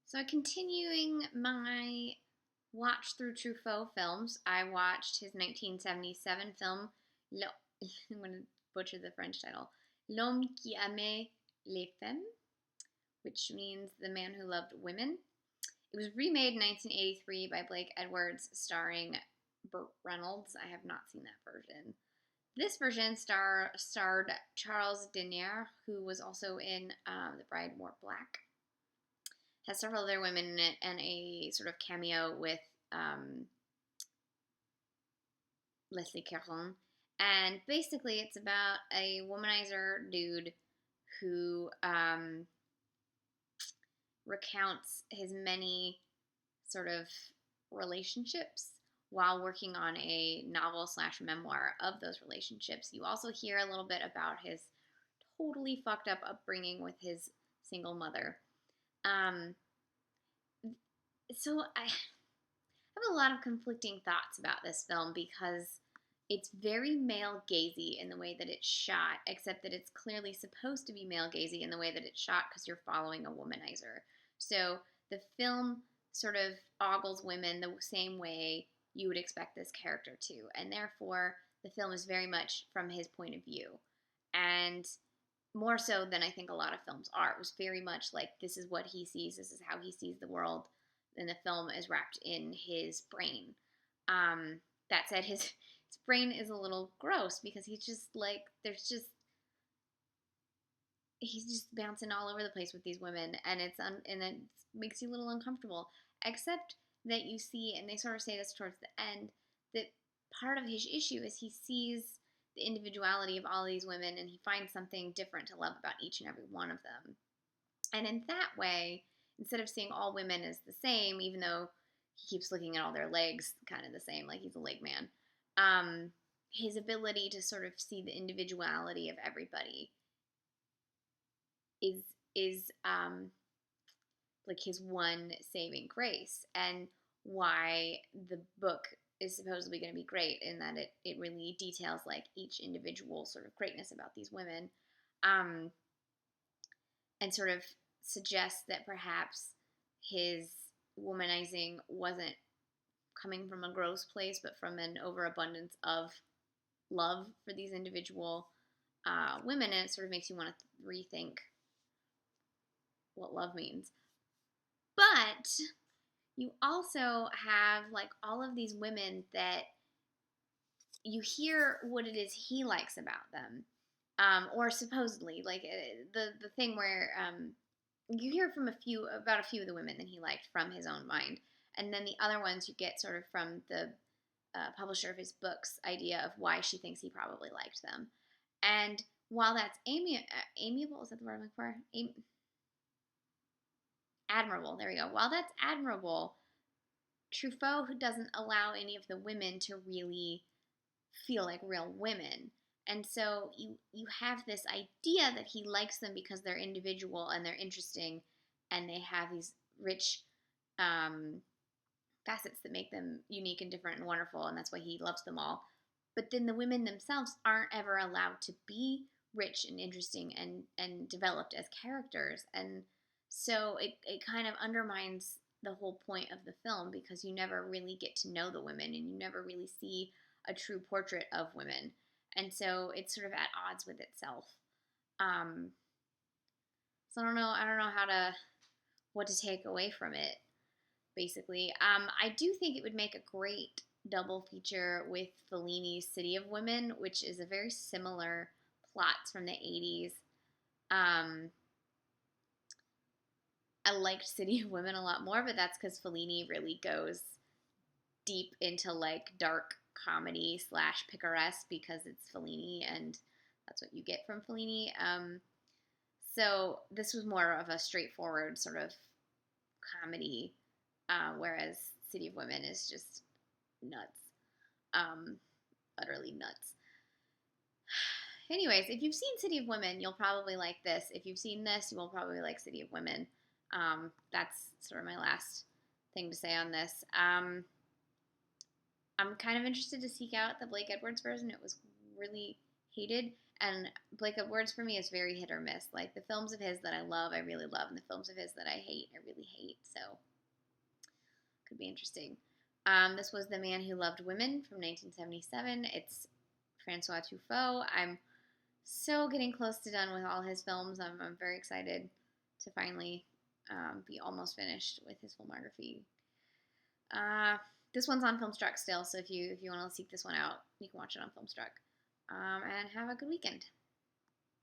So, continuing my watch through Truffaut films, I watched his 1977 film, I'm going to butcher the French title, L'homme qui aimait les femmes, which means The Man Who Loved Women. It was remade in 1983 by Blake Edwards, starring Burt Reynolds. I have not seen that version. This version starred Charles Denier, who was also in The Bride Wore Black. Has several other women in it and a sort of cameo with Leslie Caron. And basically, it's about a womanizer dude who recounts his many sort of relationships while working on a novel / memoir of those relationships. You also hear a little bit about his totally fucked up upbringing with his single mother. So I have a lot of conflicting thoughts about this film because it's very male gazy in the way that it's shot, except that it's clearly supposed to be male gazy in the way that it's shot because you're following a womanizer. So the film sort of ogles women the same way you would expect this character to, and therefore the film is very much from his point of view. And more so than I think a lot of films are. It was very much like, this is what he sees, this is how he sees the world, and the film is wrapped in his brain. That said, his brain is a little gross because he's just like, he's just bouncing all over the place with these women, and it makes you a little uncomfortable. Except that you see, and they sort of say this towards the end, that part of his issue is he sees the individuality of all these women, and he finds something different to love about each and every one of them. And in that way, instead of seeing all women as the same, even though he keeps looking at all their legs kind of the same, like he's a leg man, his ability to sort of see the individuality of everybody is like his one saving grace, and why the book is supposedly going to be great in that it really details like each individual sort of greatness about these women, and sort of suggests that perhaps his womanizing wasn't coming from a gross place, but from an overabundance of love for these individual women, and it sort of makes you want to rethink what love means. But you also have like all of these women that you hear what it is he likes about them, or supposedly like the thing where you hear from about a few of the women that he liked from his own mind, and then the other ones you get sort of from the publisher of his books idea of why she thinks he probably liked them. And while that's amiable, is that the word I'm looking for? Admirable, there we go. While that's admirable, Truffaut, who doesn't allow any of the women to really feel like real women. And so you have this idea that he likes them because they're individual and they're interesting and they have these rich facets that make them unique and different and wonderful, and that's why he loves them all. But then the women themselves aren't ever allowed to be rich and interesting and developed as characters. And so it kind of undermines the whole point of the film because you never really get to know the women and you never really see a true portrait of women. And so it's sort of at odds with itself. So I don't know what to take away from it, basically. I do think it would make a great double feature with Fellini's City of Women, which is a very similar plot from the 80s. I liked City of Women a lot more, but that's because Fellini really goes deep into like dark comedy / picaresque because it's Fellini and that's what you get from Fellini. So this was more of a straightforward sort of comedy, whereas City of Women is just nuts, utterly nuts. Anyways, if you've seen City of Women, you'll probably like this. If you've seen this, you will probably like City of Women. That's sort of my last thing to say on this. I'm kind of interested to seek out the Blake Edwards version. It was really hated, And Blake Edwards for me is very hit or miss. Like the films of his that I love, I really love, and the films of his that I hate, I really hate. So could be interesting. This was The Man Who Loved Women from 1977. It's François Truffaut. I'm so getting close to done with all his films. I'm very excited to finally be almost finished with his filmography. This one's on Filmstruck still, so if you want to seek this one out, you can watch it on Filmstruck. And have a good weekend.